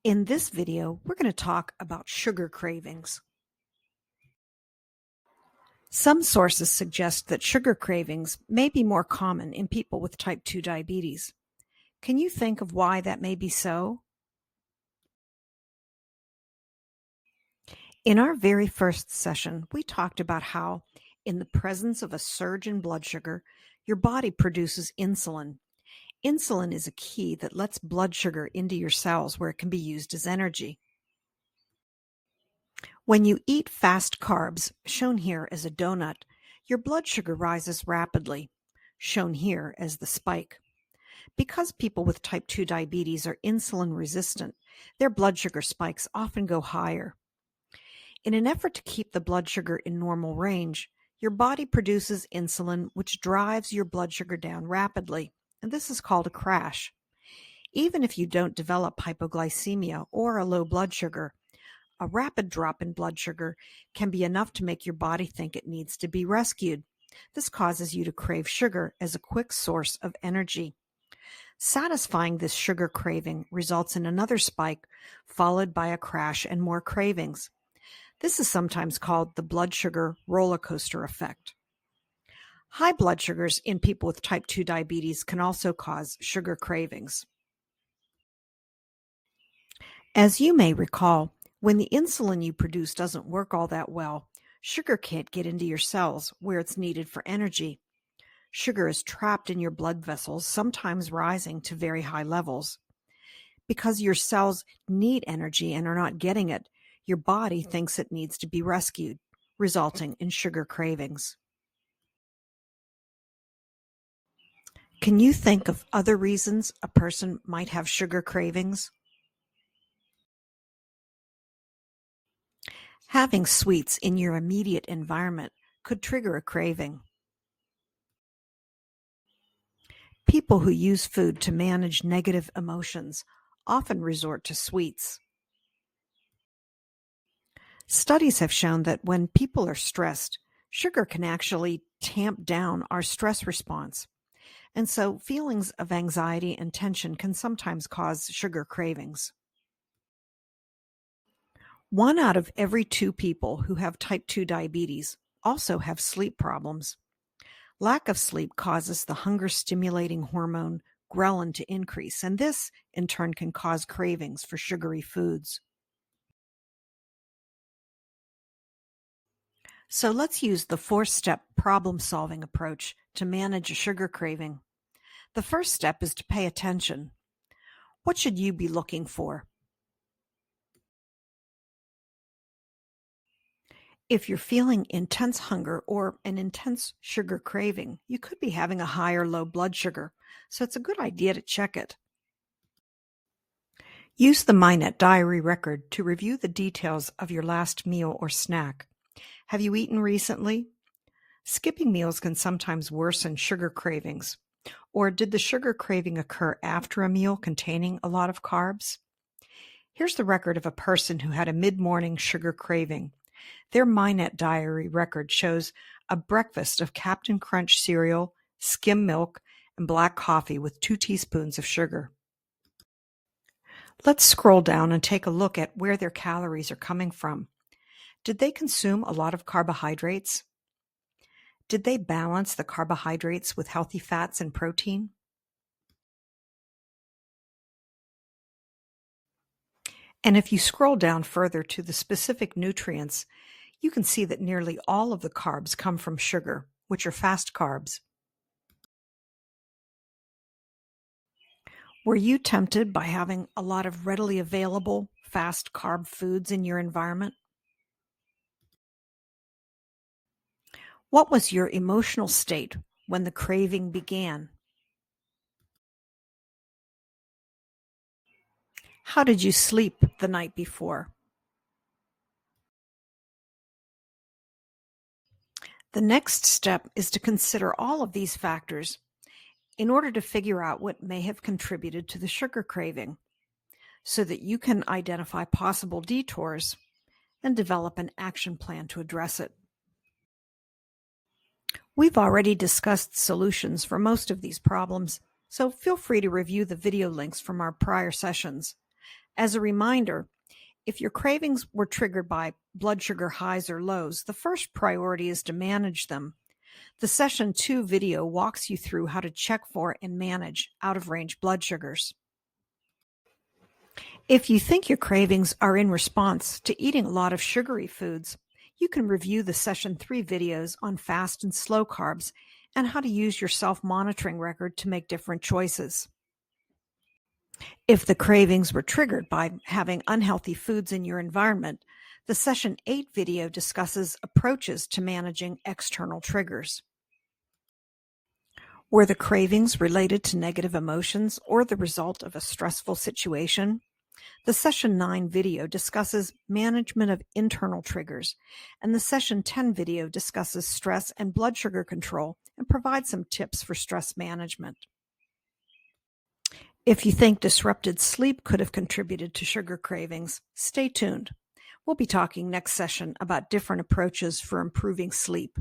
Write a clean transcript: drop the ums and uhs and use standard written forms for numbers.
In this video, we're going to talk about sugar cravings. Some sources suggest that sugar cravings may be more common in people with type 2 diabetes. Can you think of why that may be so? In our very first session, we talked about how, in the presence of a surge in blood sugar, your body produces insulin. Insulin is a key that lets blood sugar into your cells where it can be used as energy. When you eat fast carbs, shown here as a donut, your blood sugar rises rapidly, shown here as the spike. Because people with type 2 diabetes are insulin resistant, their blood sugar spikes often go higher. In an effort to keep the blood sugar in normal range, your body produces insulin, which drives your blood sugar down rapidly, and this is called a crash. Even if you don't develop hypoglycemia or a low blood sugar, a rapid drop in blood sugar can be enough to make your body think it needs to be rescued. This causes you to crave sugar as a quick source of energy. Satisfying this sugar craving results in another spike, followed by a crash and more cravings. This is sometimes called the blood sugar roller coaster effect. High blood sugars in people with type 2 diabetes can also cause sugar cravings. As you may recall, when the insulin you produce doesn't work all that well, sugar can't get into your cells where it's needed for energy. Sugar is trapped in your blood vessels, sometimes rising to very high levels. Because your cells need energy and are not getting it, your body thinks it needs to be rescued, resulting in sugar cravings. Can you think of other reasons a person might have sugar cravings? Having sweets in your immediate environment could trigger a craving. People who use food to manage negative emotions often resort to sweets. Studies have shown that when people are stressed, sugar can actually tamp down our stress response. And so feelings of anxiety and tension can sometimes cause sugar cravings. 1 out of every 2 people who have type 2 diabetes also have sleep problems. Lack of sleep causes the hunger-stimulating hormone ghrelin to increase, and this, in turn, can cause cravings for sugary foods. So let's use the 4-step problem-solving approach to manage a sugar craving. The first step is to pay attention. What should you be looking for? If you're feeling intense hunger or an intense sugar craving, you could be having a high or low blood sugar, so it's a good idea to check it. Use the MyNet diary record to review the details of your last meal or snack. Have you eaten recently? Skipping meals can sometimes worsen sugar cravings. Or did the sugar craving occur after a meal containing a lot of carbs? Here's the record of a person who had a mid-morning sugar craving. Their MyNet diary record shows a breakfast of Captain Crunch cereal, skim milk, and black coffee with 2 teaspoons of sugar. Let's scroll down and take a look at where their calories are coming from. Did they consume a lot of carbohydrates? Did they balance the carbohydrates with healthy fats and protein? And if you scroll down further to the specific nutrients, you can see that nearly all of the carbs come from sugar, which are fast carbs. Were you tempted by having a lot of readily available fast carb foods in your environment? What was your emotional state when the craving began? How did you sleep the night before? The next step is to consider all of these factors in order to figure out what may have contributed to the sugar craving, so that you can identify possible detours and develop an action plan to address it. We've already discussed solutions for most of these problems, so feel free to review the video links from our prior sessions. As a reminder, if your cravings were triggered by blood sugar highs or lows, the first priority is to manage them. The Session 2 video walks you through how to check for and manage out-of-range blood sugars. If you think your cravings are in response to eating a lot of sugary foods, you can review the Session 3 videos on fast and slow carbs and how to use your self-monitoring record to make different choices. If the cravings were triggered by having unhealthy foods in your environment, the Session 8 video discusses approaches to managing external triggers. Were the cravings related to negative emotions or the result of a stressful situation? The Session 9 video discusses management of internal triggers, and the Session 10 video discusses stress and blood sugar control and provides some tips for stress management. If you think disrupted sleep could have contributed to sugar cravings, stay tuned. We'll be talking next session about different approaches for improving sleep.